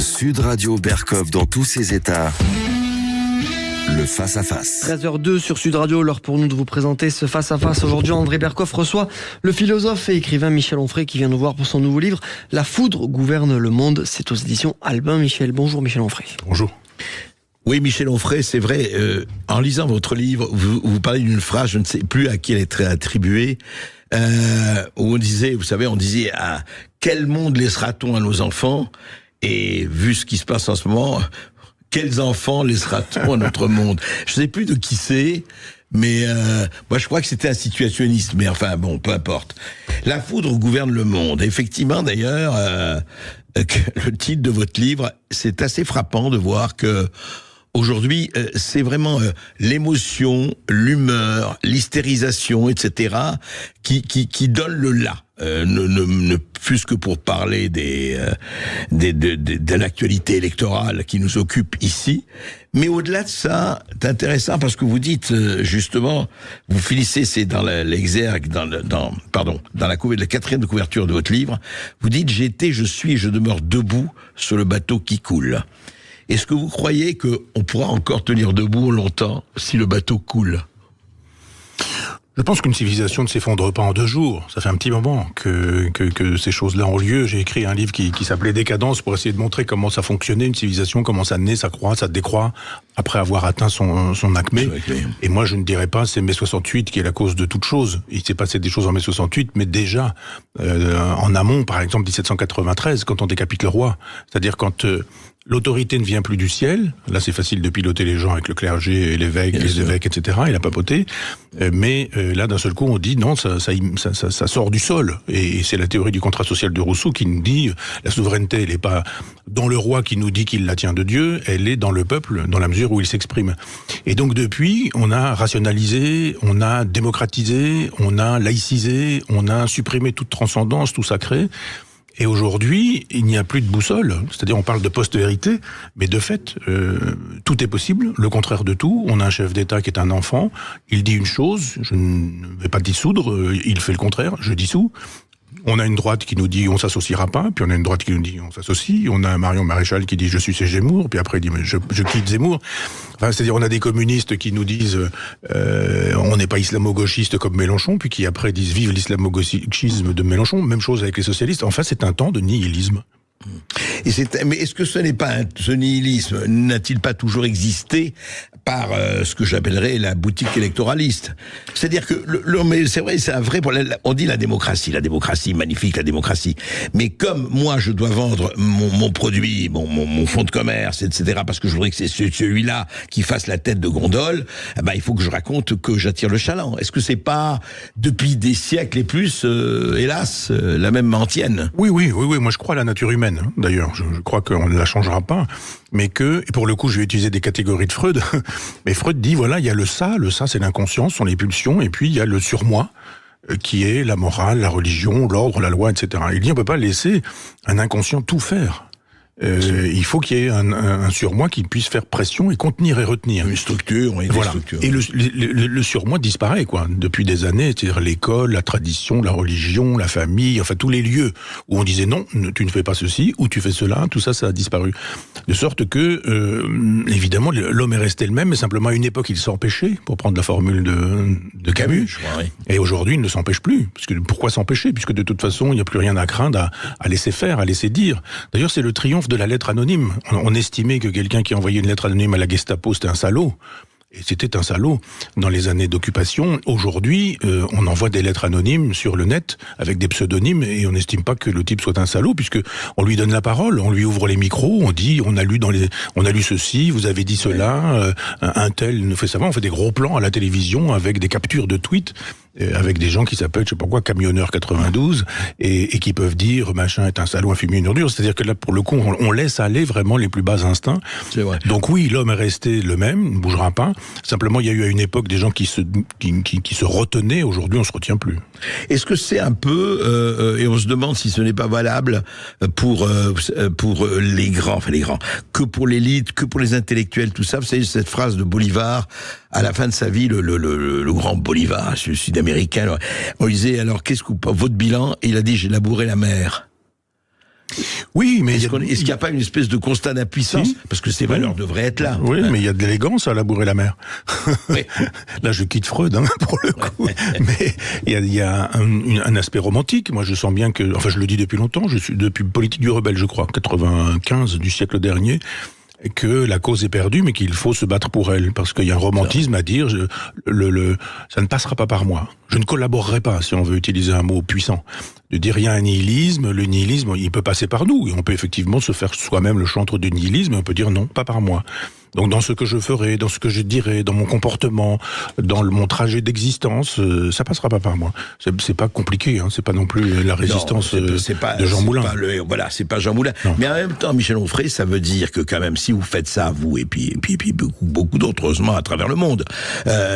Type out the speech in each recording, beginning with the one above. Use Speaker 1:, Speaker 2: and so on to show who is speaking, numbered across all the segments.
Speaker 1: Sud Radio Berkov dans tous ses états. Le face-à-face.
Speaker 2: 13h02 sur Sud Radio, l'heure pour nous de vous présenter ce face-à-face. Aujourd'hui, André Berkov reçoit le philosophe et écrivain Michel Onfray qui vient nous voir pour son nouveau livre « La foudre gouverne le monde ». C'est aux éditions Albin Michel. Bonjour Michel Onfray.
Speaker 3: Bonjour.
Speaker 4: Oui, Michel Onfray, c'est vrai, en lisant votre livre, vous parlez d'une phrase, je ne sais plus à qui elle est attribuée, où on disait, vous savez, quel monde laissera-t-on à nos enfants? Et vu ce qui se passe en ce moment, quels enfants laissera-t-on à notre monde? Je ne sais plus de qui c'est, mais moi je crois que c'était un situationniste, mais enfin bon, peu importe. La foudre gouverne le monde. Effectivement, d'ailleurs, le titre de votre livre, c'est assez frappant de voir que aujourd'hui, c'est vraiment l'émotion, l'humeur, l'hystérisation, etc., qui donne le là. Ne fût-ce que pour parler de l'actualité électorale qui nous occupe ici. Mais au-delà de ça, c'est intéressant parce que vous dites, justement, vous finissez, c'est dans l'exergue, dans la quatrième couverture de votre livre, vous dites, j'étais, je suis et je demeure debout sur le bateau qui coule. Est-ce que vous croyez qu'on pourra encore tenir debout longtemps si le bateau coule ?
Speaker 3: Je pense qu'une civilisation ne s'effondre pas en 2 jours. Ça fait un petit moment que ces choses-là ont lieu. J'ai écrit un livre qui s'appelait Décadence pour essayer de montrer comment ça fonctionnait, une civilisation, comment ça naît, ça croît, ça décroît, après avoir atteint son acmé. Et moi, je ne dirais pas c'est mai 68 qui est la cause de toute chose. Il s'est passé des choses en mai 68, mais déjà, en amont, par exemple, 1793, quand on décapite le roi. C'est-à-dire quand l'autorité ne vient plus du ciel. Là, c'est facile de piloter les gens avec le clergé et l'évêque, les évêques, etc. Et la papauté. Mais là, d'un seul coup, on dit non, ça sort du sol. Et c'est la théorie du contrat social de Rousseau qui nous dit la souveraineté, elle n'est pas dans le roi qui nous dit qu'il la tient de Dieu, elle est dans le peuple, dans la mesure où il s'exprime. Et donc depuis, on a rationalisé, on a démocratisé, on a laïcisé, on a supprimé toute transcendance, tout sacré. Et aujourd'hui, il n'y a plus de boussole, c'est-à-dire on parle de post-vérité, mais de fait, tout est possible, le contraire de tout. On a un chef d'État qui est un enfant, il dit une chose, je ne vais pas dissoudre, il fait le contraire, je dissous. On a une droite qui nous dit on s'associera pas, puis on a une droite qui nous dit on s'associe, on a un Marion Maréchal qui dit je suis Zemmour, puis après il dit mais je quitte Zemmour. Enfin, c'est-à-dire on a des communistes qui nous disent on n'est pas islamo-gauchiste comme Mélenchon, puis qui après disent vive l'islamo-gauchisme de Mélenchon. Même chose avec les socialistes. Enfin, c'est un temps de nihilisme.
Speaker 4: Mais est-ce que ce nihilisme n'a-t-il pas toujours existé par ce que j'appellerais la boutique électoraliste? C'est-à-dire que mais c'est vrai, c'est un vrai problème. On dit la démocratie, magnifique, la démocratie. Mais comme moi, je dois vendre mon produit, mon fonds de commerce, etc., parce que je voudrais que c'est celui-là qui fasse la tête de gondole, il faut que je raconte que j'attire le chaland. Est-ce que c'est pas depuis des siècles et plus, hélas, la même antienne?
Speaker 3: Oui. Moi, je crois à la nature humaine. D'ailleurs, je crois qu'on ne la changera pas, mais et pour le coup, je vais utiliser des catégories de Freud, mais Freud dit, voilà, il y a le ça c'est l'inconscient, ce sont les pulsions, et puis il y a le surmoi, qui est la morale, la religion, l'ordre, la loi, etc. Il dit, on peut pas laisser un inconscient tout faire. Il faut qu'il y ait un surmoi qui puisse faire pression et contenir et retenir.
Speaker 4: Une structure, oui.
Speaker 3: Voilà. Et le surmoi disparaît, quoi, depuis des années. C'est-à-dire l'école, la tradition, la religion, la famille, enfin tous les lieux où on disait non, tu ne fais pas ceci, ou tu fais cela, tout ça, ça a disparu. De sorte que, évidemment, l'homme est resté le même, mais simplement à une époque, il s'empêchait, pour prendre la formule de Camus.
Speaker 4: Je crois, oui.
Speaker 3: Et aujourd'hui, il ne s'empêche plus. Parce que, pourquoi s'empêcher? Puisque de toute façon, il n'y a plus rien à craindre, à laisser faire, à laisser dire. D'ailleurs, c'est le triomphe de la lettre anonyme. On estimait que quelqu'un qui envoyait une lettre anonyme à la Gestapo, c'était un salaud. Et c'était un salaud dans les années d'occupation. Aujourd'hui, on envoie des lettres anonymes sur le net avec des pseudonymes et on n'estime pas que le type soit un salaud puisque on lui donne la parole, on lui ouvre les micros, on dit on a lu ceci, vous avez dit cela, un tel nous fait savoir, on fait des gros plans à la télévision avec des captures de tweets avec des gens qui s'appellent, je sais pas quoi, Camionneur 92 et qui peuvent dire machin est un salaud, un fumier, une ordure. C'est-à-dire que là, pour le coup, on laisse aller vraiment les plus bas instincts.
Speaker 4: C'est vrai.
Speaker 3: Donc oui, l'homme est resté le même, ne bougera pas. Simplement, il y a eu à une époque des gens qui se retenaient. Aujourd'hui, on se retient plus.
Speaker 4: Est-ce que c'est un peu, et on se demande si ce n'est pas valable pour les grands, que pour l'élite, que pour les intellectuels, tout ça. Vous savez, cette phrase de Bolivar, à la fin de sa vie, le grand Bolivar, sud-américain, on disait, alors, qu'est-ce que votre bilan? Et il a dit, j'ai labouré la mer.
Speaker 3: Oui, mais
Speaker 4: Est-ce qu'il n'y a pas une espèce de constat d'impuissance?
Speaker 3: Si.
Speaker 4: Parce que ces valeurs devraient être là.
Speaker 3: Oui, mais il y a de l'élégance à labourer la mer.
Speaker 4: Oui.
Speaker 3: Là, je quitte Freud, pour le coup. Mais il y a un aspect romantique. Moi, je sens bien que, enfin, je le dis depuis longtemps, je suis depuis Politique du rebelle, je crois, 95 du siècle dernier, que la cause est perdue, mais qu'il faut se battre pour elle, parce qu'il y a un romantisme à dire, ça ne passera pas par moi. Je ne collaborerai pas, si on veut utiliser un mot puissant. De dire il y a un nihilisme, le nihilisme, il peut passer par nous, et on peut effectivement se faire soi-même le chantre du nihilisme, et on peut dire non, pas par moi. Donc dans ce que je ferai, dans ce que je dirai, dans mon comportement, dans mon trajet d'existence, ça passera pas par moi. C'est pas compliqué, hein, c'est pas non plus la résistance de Jean Moulin.
Speaker 4: Voilà, c'est pas Jean Moulin. Non. Mais en même temps, Michel Onfray, ça veut dire que quand même, si vous faites ça, vous et puis beaucoup d'autres, heureusement, à travers le monde,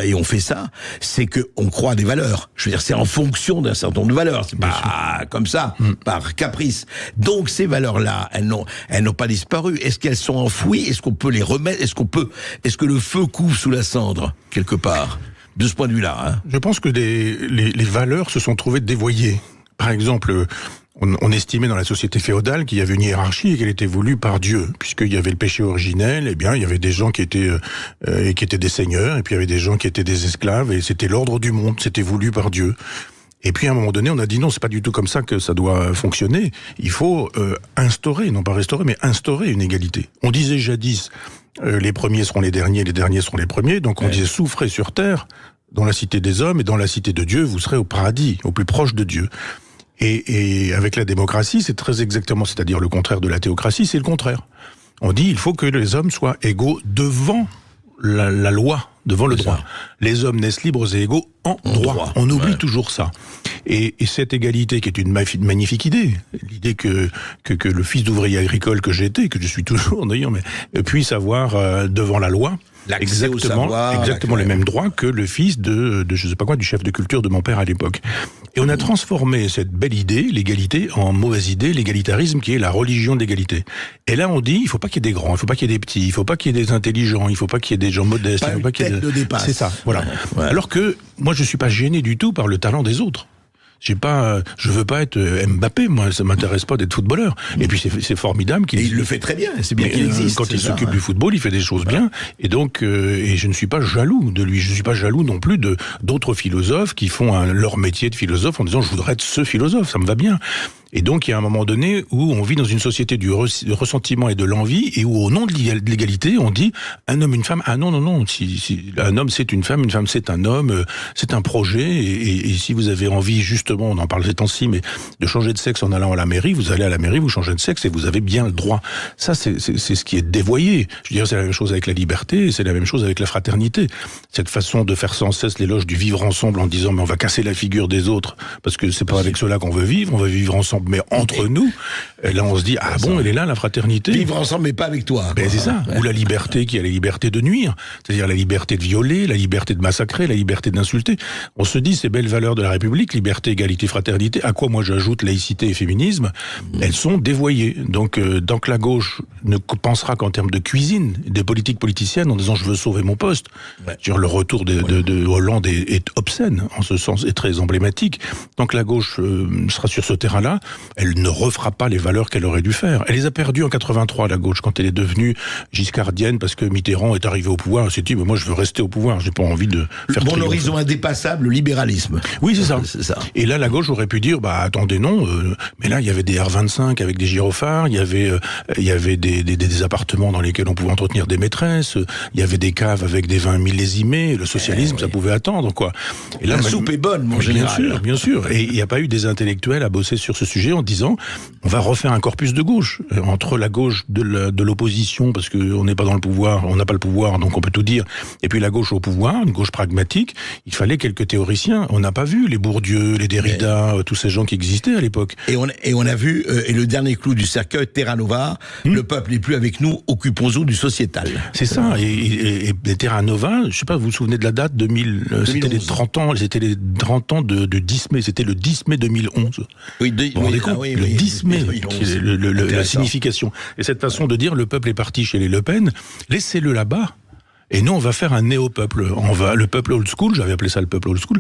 Speaker 4: et on fait ça, c'est que on croit à des valeurs. Je veux dire, c'est en fonction d'un certain nombre de valeurs. C'est pas comme ça, par caprice. Donc ces valeurs-là, elles n'ont pas disparu. Est-ce qu'elles sont enfouies? Est-ce qu'on peut les remettre? Est-ce que le feu couvre sous la cendre, quelque part? De ce point de vue-là, hein.
Speaker 3: Je pense que les valeurs se sont trouvées dévoyées. Par exemple, on estimait dans la société féodale qu'il y avait une hiérarchie et qu'elle était voulue par Dieu, puisqu'il y avait le péché originel. Eh bien, il y avait des gens qui étaient des seigneurs, et puis il y avait des gens qui étaient des esclaves, et c'était l'ordre du monde, c'était voulu par Dieu. Et puis à un moment donné, on a dit non, c'est pas du tout comme ça que ça doit fonctionner. Il faut instaurer, non pas restaurer, mais instaurer une égalité. On disait jadis, les premiers seront les derniers seront les premiers. Donc on disait souffrez sur terre, dans la cité des hommes, et dans la cité de Dieu, vous serez au paradis, au plus proche de Dieu. Et avec la démocratie, c'est très exactement, c'est-à-dire le contraire de la théocratie, c'est le contraire. On dit il faut que les hommes soient égaux devant la loi, devant le droit. Les hommes naissent libres et égaux en droit. On oublie toujours ça. Et cette égalité, qui est une magnifique idée, l'idée que le fils d'ouvrier agricole que j'étais, que je suis toujours d'ailleurs, mais puisse avoir devant la loi exactement les mêmes droits que le fils de je sais pas quoi, du chef de culture de mon père à l'époque. Et on a transformé cette belle idée, l'égalité, en mauvaise idée, l'égalitarisme qui est la religion de l'égalité. Et là on dit, il faut pas qu'il y ait des grands, il faut pas qu'il y ait des petits, il faut pas qu'il y ait des intelligents, il faut pas qu'il y ait des gens modestes, il faut pas qu'il y ait
Speaker 4: dépasse.
Speaker 3: C'est ça, voilà. Ouais. Alors que moi je suis pas gêné du tout par le talent des autres. Je veux pas être Mbappé, moi, ça m'intéresse pas d'être footballeur. Et puis c'est formidable qu'il.
Speaker 4: Et il le fait très bien, c'est bien qu'il existe.
Speaker 3: Quand il s'occupe du football, il fait des choses bien. Et donc, et je ne suis pas jaloux de lui. Je ne suis pas jaloux non plus d'autres philosophes qui font leur métier de philosophe en disant je voudrais être ce philosophe, ça me va bien. Et donc, il y a un moment donné où on vit dans une société du ressentiment et de l'envie, et où, au nom de l'égalité, on dit un homme, une femme. Ah non. Si un homme, c'est une femme c'est un homme, c'est un projet. Et si vous avez envie, justement, on en parle ces temps-ci, mais de changer de sexe en allant à la mairie, vous allez à la mairie, vous changez de sexe et vous avez bien le droit. Ça, c'est ce qui est dévoyé. Je veux dire, c'est la même chose avec la liberté, c'est la même chose avec la fraternité. Cette façon de faire sans cesse l'éloge du vivre ensemble en disant mais on va casser la figure des autres parce que c'est pas avec cela qu'on veut vivre, on va vivre ensemble. Mais entre nous, là on se dit ah bon, elle est là la fraternité.
Speaker 4: Vivre ensemble mais pas avec toi.
Speaker 3: Ben c'est ça. Ou la liberté qui a la liberté de nuire, c'est-à-dire la liberté de violer, la liberté de massacrer, la liberté d'insulter. On se dit ces belles valeurs de la République, liberté, égalité, fraternité. À quoi moi j'ajoute laïcité et féminisme, elles sont dévoyées. Donc tant que la gauche ne pensera qu'en termes de cuisine, des politiques politiciennes en disant je veux sauver mon poste. Dire le retour de Hollande est obscène en ce sens, est très emblématique. Tant que la gauche sera sur ce terrain-là, elle ne refera pas les valeurs qu'elle aurait dû faire. Elle les a perdues en 83, la gauche, quand elle est devenue giscardienne, parce que Mitterrand est arrivé au pouvoir. Elle s'est dit, mais moi je veux rester au pouvoir, j'ai pas envie de faire
Speaker 4: mon horizon indépassable, le libéralisme.
Speaker 3: Oui, c'est ça. Et là, la gauche aurait pu dire, bah attendez, non, mais là, il y avait des R25 avec des gyrophares, il y avait des appartements dans lesquels on pouvait entretenir des maîtresses, il y avait des caves avec des vins millésimés, le socialisme, ça pouvait attendre, quoi.
Speaker 4: Et là, la soupe est bonne, mon général.
Speaker 3: Bien sûr. Et il n'y a pas eu des intellectuels à bosser sur ce sujet en disant on va refaire un corpus de gauche entre la gauche de l'opposition parce que on n'est pas dans le pouvoir, on n'a pas le pouvoir donc on peut tout dire, et puis la gauche au pouvoir, une gauche pragmatique. Il fallait quelques théoriciens. On n'a pas vu les Bourdieu, les Derrida, tous ces gens qui existaient à l'époque.
Speaker 4: Et on a vu et le dernier clou du cercueil, Terra Nova, le peuple n'est plus avec nous, occupons-nous du sociétal.
Speaker 3: C'est ça. Et Terra Nova, je sais pas, vous vous souvenez de la date 2000, c'était les 30 ans, de 10 mai, c'était le 10 mai 2011.
Speaker 4: Oui,
Speaker 3: le 10 mai, la signification. Et cette façon de dire le peuple est parti chez les Le Pen, laissez-le là-bas. Et nous, on va faire un néo-peuple. Le peuple old school, j'avais appelé ça le peuple old school,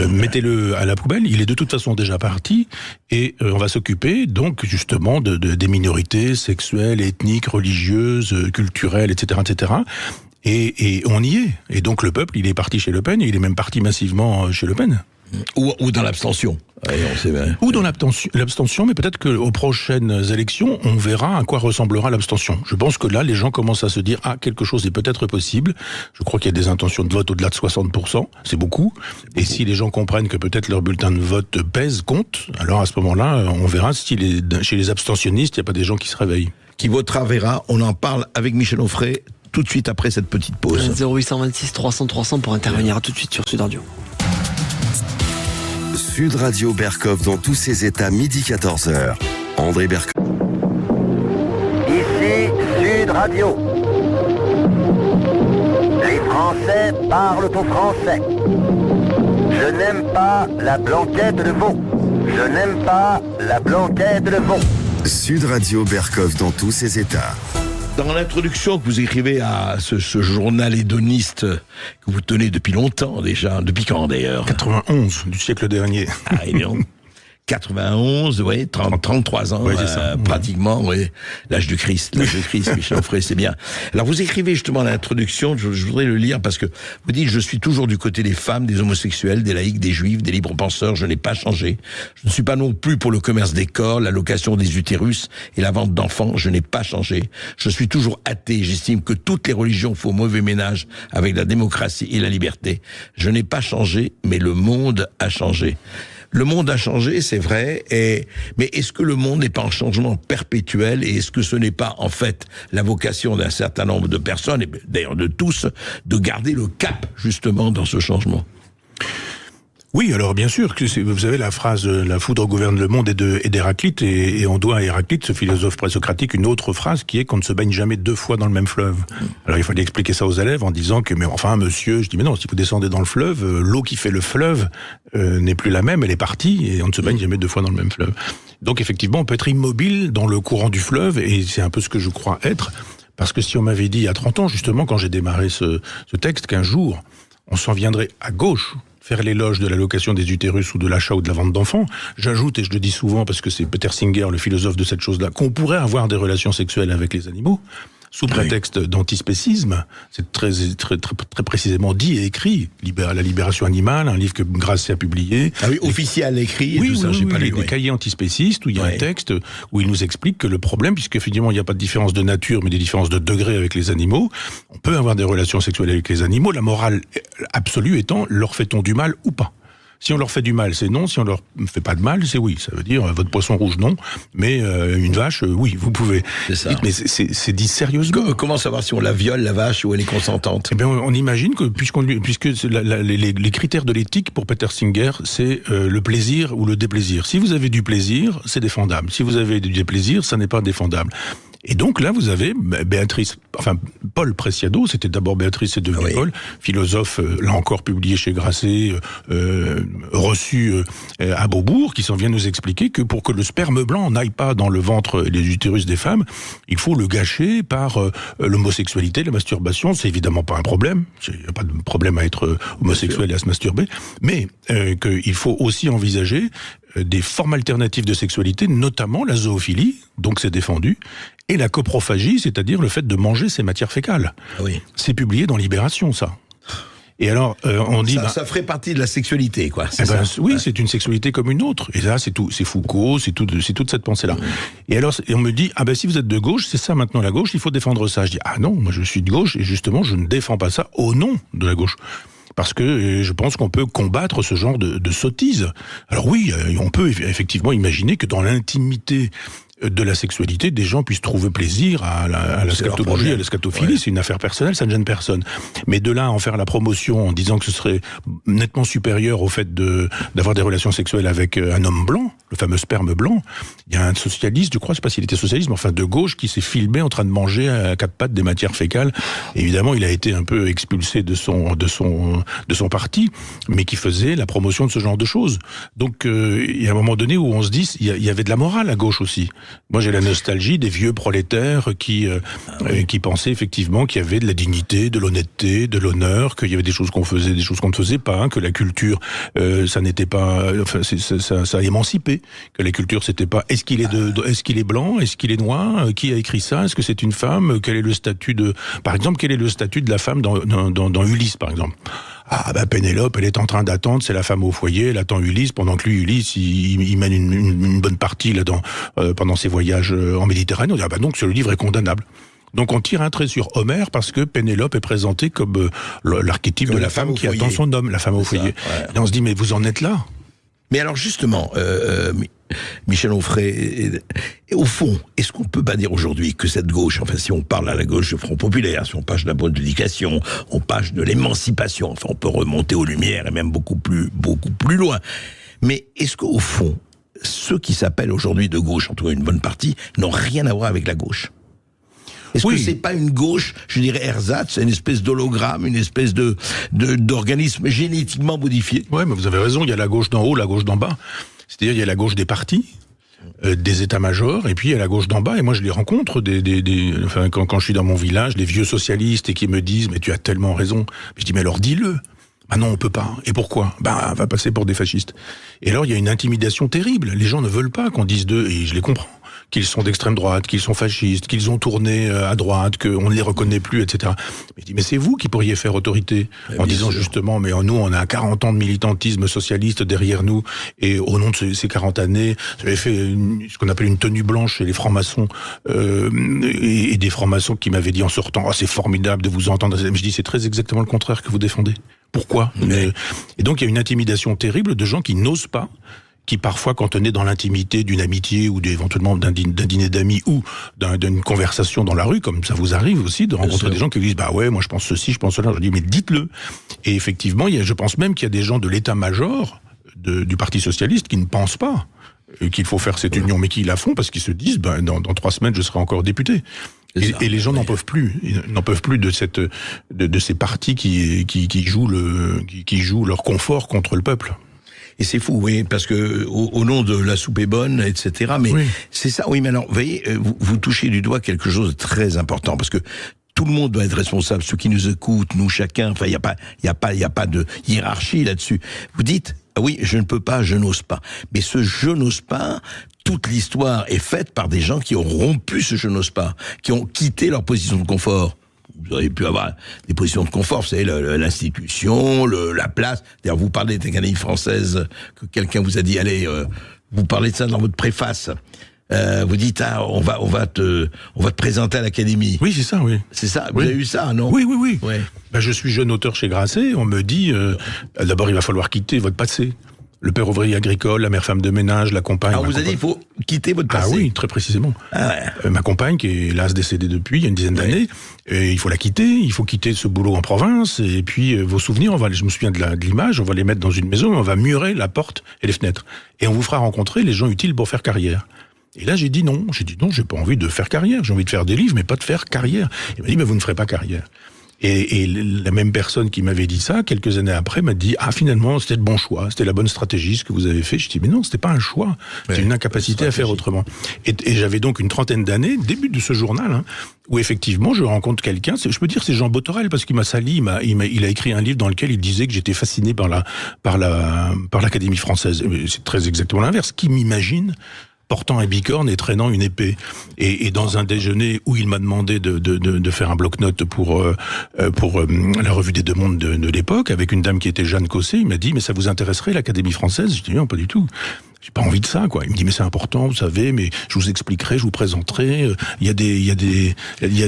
Speaker 3: mettez-le à la poubelle, il est de toute façon déjà parti, et on va s'occuper donc justement des minorités sexuelles, ethniques, religieuses, culturelles, etc., etc., et on y est. Et donc le peuple, il est parti chez Le Pen, et il est même parti massivement chez Le Pen.
Speaker 4: Ou dans l'abstention. Ouais, on sait bien.
Speaker 3: Ou dans l'abstention, mais peut-être qu'aux prochaines élections, on verra à quoi ressemblera l'abstention. Je pense que là, les gens commencent à se dire, quelque chose est peut-être possible. Je crois qu'il y a des intentions de vote au-delà de 60%, c'est beaucoup. Et si les gens comprennent que peut-être leur bulletin de vote pèse, compte, alors à ce moment-là, on verra si chez les abstentionnistes, il n'y a pas des gens qui se réveillent.
Speaker 4: Qui votera verra, on en parle avec Michel Onfray tout de suite après cette petite pause.
Speaker 2: 0826 300 300 pour intervenir tout de suite sur Sud Radio.
Speaker 1: Sud Radio Berkov dans tous ses états, midi 14h. André Berkov.
Speaker 5: Ici Sud Radio. Les Français parlent au français. Je n'aime pas la blanquette de veau. Je n'aime pas la blanquette de veau.
Speaker 1: Sud Radio Berkov dans tous ses états.
Speaker 4: Dans l'introduction que vous écrivez à ce journal hédoniste que vous tenez depuis longtemps déjà, depuis quand d'ailleurs ?
Speaker 3: 91 du siècle dernier.
Speaker 4: Ah, et non. 91, oui, 33 ans,
Speaker 3: ouais, c'est ça.
Speaker 4: pratiquement, oui. L'âge du Christ, Michel Onfray, c'est bien. Alors, vous écrivez justement l'introduction, je voudrais le lire parce que vous dites, je suis toujours du côté des femmes, des homosexuels, des laïcs, des juifs, des libres penseurs, je n'ai pas changé. Je ne suis pas non plus pour le commerce des corps, la location des utérus et la vente d'enfants, je n'ai pas changé. Je suis toujours athée, j'estime que toutes les religions font mauvais ménage avec la démocratie et la liberté. Je n'ai pas changé, mais le monde a changé. Le monde a changé, c'est vrai, mais est-ce que le monde n'est pas en changement perpétuel et est-ce que ce n'est pas en fait la vocation d'un certain nombre de personnes, et d'ailleurs de tous, de garder le cap justement dans ce changement ?
Speaker 3: Oui, alors bien sûr, vous avez la phrase « la foudre gouverne le monde » et d'Héraclite, et on doit à Héraclite, ce philosophe présocratique, une autre phrase qui est qu'on ne se baigne jamais deux fois dans le même fleuve. Alors il fallait expliquer ça aux élèves en disant que, mais enfin monsieur, je dis mais non, si vous descendez dans le fleuve, l'eau qui fait le fleuve n'est plus la même, elle est partie, et on ne se baigne jamais deux fois dans le même fleuve. Donc effectivement, on peut être immobile dans le courant du fleuve, et c'est un peu ce que je crois être, parce que si on m'avait dit il y a 30 ans, justement, quand j'ai démarré ce texte, qu'un jour, on s'en viendrait à gauche faire l'éloge de la location des utérus ou de l'achat ou de la vente d'enfants. J'ajoute, et je le dis souvent parce que c'est Peter Singer, le philosophe de cette chose-là, qu'on pourrait avoir des relations sexuelles avec les animaux, sous prétexte d'antispécisme. C'est très précisément dit et écrit. La libération animale, un livre que Grasset a publié.
Speaker 4: Ah oui, officiel écrit,
Speaker 3: oui,
Speaker 4: et tout ça, j'ai pas lu.
Speaker 3: Des cahiers antispécistes, où il y a un texte où il nous explique que le problème, puisque finalement il n'y a pas de différence de nature, mais des différences de degré avec les animaux, on peut avoir des relations sexuelles avec les animaux, la morale absolue étant, leur fait-on du mal ou pas ? Si on leur fait du mal, c'est non. Si on leur fait pas de mal, c'est oui. Ça veut dire, votre poisson rouge, non. Mais une vache, oui, vous pouvez.
Speaker 4: C'est ça.
Speaker 3: Mais c'est dit sérieusement.
Speaker 4: Comment savoir si on la viole, la vache, ou elle est consentante ?
Speaker 3: Eh bien, on imagine que, puisque les critères de l'éthique pour Peter Singer, c'est le plaisir ou le déplaisir. Si vous avez du plaisir, c'est défendable. Si vous avez du déplaisir, ça n'est pas défendable. Et donc là, vous avez Paul Preciado, c'était d'abord Béatrice, c'est devenu Paul, philosophe, là encore publié chez Grasset, reçu à Beaubourg, qui s'en vient nous expliquer que pour que le sperme blanc n'aille pas dans le ventre et les utérus des femmes, il faut le gâcher par l'homosexualité, la masturbation. C'est évidemment pas un problème, il n'y a pas de problème à être homosexuel et à se masturber, mais qu'il faut aussi envisager des formes alternatives de sexualité, notamment la zoophilie, donc c'est défendu, et la coprophagie, c'est-à-dire le fait de manger ses matières fécales.
Speaker 4: Oui.
Speaker 3: C'est publié dans Libération, ça. Et alors, on dit...
Speaker 4: Ça ferait partie de la sexualité, quoi.
Speaker 3: Oui, c'est une sexualité comme une autre. Et là, c'est tout, c'est Foucault, c'est toute cette pensée-là. Et alors, on me dit, si vous êtes de gauche, c'est ça maintenant la gauche, il faut défendre ça. Je dis, non, moi je suis de gauche, et justement, je ne défends pas ça au nom de la gauche. Parce que je pense qu'on peut combattre ce genre de sottise. Alors oui, on peut effectivement imaginer que dans l'intimité de la sexualité, des gens puissent trouver plaisir à la scatologie, à la scatophilie. Ouais. C'est une affaire personnelle, ça ne gêne personne. Mais de là à en faire la promotion en disant que ce serait nettement supérieur au fait d'avoir des relations sexuelles avec un homme blanc, le fameux sperme blanc. Il y a un socialiste, je crois, je sais pas s'il était socialiste, mais enfin de gauche, qui s'est filmé en train de manger à quatre pattes des matières fécales. Et évidemment, il a été un peu expulsé de son parti, mais qui faisait la promotion de ce genre de choses. Donc, il y a un moment donné où on se dit, il y avait de la morale à gauche aussi. Moi, j'ai la nostalgie des vieux prolétaires qui pensaient effectivement qu'il y avait de la dignité, de l'honnêteté, de l'honneur, qu'il y avait des choses qu'on faisait, des choses qu'on ne faisait pas, que la culture, ça n'était pas, enfin, ça émancipait, que la culture c'était pas, est-ce qu'il est blanc, est-ce qu'il est noir, qui a écrit ça, est-ce que c'est une femme, quel est le statut de la femme dans Ulysse, par exemple. Ah bah Pénélope, elle est en train d'attendre, c'est la femme au foyer, elle attend Ulysse, pendant que lui, Ulysse, il mène une bonne partie là pendant ses voyages en Méditerranée. On dit, ah bah donc ce livre est condamnable. Donc on tire un trait sur Homère parce que Pénélope est présentée comme l'archétype de la femme qui attend son homme, la femme au foyer. Ouais. Et on se dit, mais vous en êtes là.
Speaker 4: Mais alors justement, Michel Onfray, au fond, est-ce qu'on peut pas dire aujourd'hui que cette gauche, enfin si on parle à la gauche du Front Populaire, si on passe de la bonne éducation, on passe de l'émancipation, enfin on peut remonter aux Lumières et même beaucoup plus loin, mais est-ce qu'au fond, ceux qui s'appellent aujourd'hui de gauche, en tout cas une bonne partie, n'ont rien à voir avec la gauche ? Est-ce que c'est pas une gauche, je dirais ersatz, une espèce d'hologramme, une espèce d'organisme génétiquement modifié ?
Speaker 3: Ouais, mais vous avez raison, il y a la gauche d'en haut, la gauche d'en bas. C'est-à-dire, il y a la gauche des partis, des états-majors, et puis il y a la gauche d'en bas, et moi je les rencontre, quand je suis dans mon village, les vieux socialistes, et qui me disent, mais tu as tellement raison. Je dis, mais alors dis-le. Ah non, on peut pas. Et pourquoi ? On va passer pour des fascistes. Et alors, il y a une intimidation terrible. Les gens ne veulent pas qu'on dise d'eux, et je les comprends, qu'ils sont d'extrême droite, qu'ils sont fascistes, qu'ils ont tourné à droite, qu'on ne les reconnaît plus, etc. Mais je dis, mais c'est vous qui pourriez faire autorité, en disant justement, mais nous, on a 40 ans de militantisme socialiste derrière nous, et au nom de ces 40 années, j'avais fait ce qu'on appelle une tenue blanche chez les francs-maçons, et des francs-maçons qui m'avaient dit en sortant, c'est formidable de vous entendre. Mais je dis, c'est très exactement le contraire que vous défendez. Pourquoi ? Et donc, il y a une intimidation terrible de gens qui n'osent pas, qui parfois, quand on est dans l'intimité d'une amitié ou éventuellement d'un dîner d'amis ou d'une conversation dans la rue, comme ça vous arrive aussi, de rencontrer des gens qui disent, bah ouais, moi je pense ceci, je pense cela, je dis, mais dites-le. Et effectivement, je pense même qu'il y a des gens de l'état-major du Parti Socialiste qui ne pensent pas qu'il faut faire cette union, mais qui la font parce qu'ils se disent, dans 3 semaines, je serai encore député. Et les gens n'en peuvent plus. Ils n'en peuvent plus de ces partis qui jouent leur confort contre le peuple.
Speaker 4: Et c'est fou, oui, parce que au nom de la soupe est bonne, etc. Mais c'est ça, oui. Mais alors, vous voyez, vous touchez du doigt quelque chose de très important, parce que tout le monde doit être responsable. Ceux qui nous écoutent, nous chacun. Enfin, il y a pas de hiérarchie là-dessus. Vous dites, ah oui, je ne peux pas, je n'ose pas. Mais ce je n'ose pas, toute l'histoire est faite par des gens qui ont rompu ce je n'ose pas, qui ont quitté leur position de confort. Vous auriez pu avoir des positions de confort, vous savez, l'institution, la place. D'ailleurs, vous parlez d'Académie française, que quelqu'un vous a dit, allez, vous parlez de ça dans votre préface. Vous dites, on va te présenter à l'Académie.
Speaker 3: Oui, c'est ça, oui.
Speaker 4: C'est ça, vous avez eu ça, non ?
Speaker 3: Oui. Ouais. Je suis jeune auteur chez Grasset, on me dit, d'abord il va falloir quitter votre passé. Le père ouvrier agricole, la mère femme de ménage, la compagne...
Speaker 4: Alors vous avez dit, il faut quitter votre passé.
Speaker 3: Ah oui, très précisément. Ma compagne, qui est hélas décédée depuis, il y a une dizaine d'années, et il faut la quitter, il faut quitter ce boulot en province, et puis vos souvenirs, je me souviens de l'image, on va les mettre dans une maison, on va murer la porte et les fenêtres. Et on vous fera rencontrer les gens utiles pour faire carrière. Et là, j'ai dit non, j'ai pas envie de faire carrière, j'ai envie de faire des livres, mais pas de faire carrière. Il m'a dit, mais vous ne ferez pas carrière. Et la même personne qui m'avait dit ça, quelques années après, m'a dit, finalement, c'était le bon choix, c'était la bonne stratégie, ce que vous avez fait. Je dis, mais non, c'était pas un choix, c'est une incapacité à faire autrement. Et j'avais donc une trentaine d'années, début de ce journal, où effectivement, je rencontre quelqu'un, je peux dire c'est Jean Botorel, parce qu'il m'a sali, il a écrit un livre dans lequel il disait que j'étais fasciné par l'Académie française. C'est très exactement l'inverse. Qui m'imagine portant un bicorne et traînant une épée. Et dans un déjeuner où il m'a demandé de faire un bloc-notes pour la revue des Deux Mondes de l'époque, avec une dame qui était Jeanne Cosset, il m'a dit, mais ça vous intéresserait l'Académie française ? Je dis, non, pas du tout. J'ai pas envie de ça, quoi. Il me dit, mais c'est important, vous savez, mais je vous expliquerai, je vous présenterai. Il y a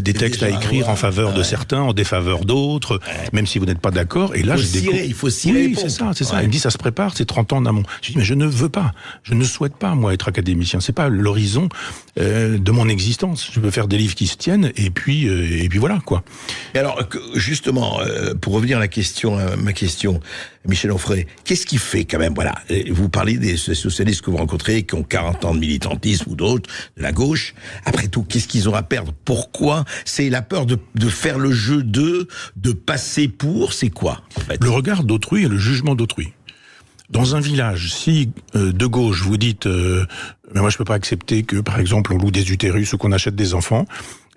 Speaker 3: des textes à écrire en faveur de certains, en défaveur d'autres, même si vous n'êtes pas d'accord. Et là,
Speaker 4: il faut cirer.
Speaker 3: Oui, c'est ça. Il me dit, ça se prépare, c'est 30 ans en amont. Je dis, mais je ne veux pas, je ne souhaite pas, moi, être académicien. C'est pas l'horizon de mon existence. Je veux faire des livres qui se tiennent, et puis voilà, quoi.
Speaker 4: Et alors, justement, pour revenir à ma question, Michel Onfray, qu'est-ce qui fait quand même, voilà, vous parlez des socialistes socialistes que vous rencontrez, qui ont 40 ans de militantisme ou d'autres, de la gauche, après tout, qu'est-ce qu'ils ont à perdre? Pourquoi? C'est la peur de faire le jeu de passer pour, c'est quoi en fait?
Speaker 3: Le regard d'autrui et le jugement d'autrui. Dans un village, si de gauche vous dites mais moi je peux pas accepter que par exemple on loue des utérus ou qu'on achète des enfants,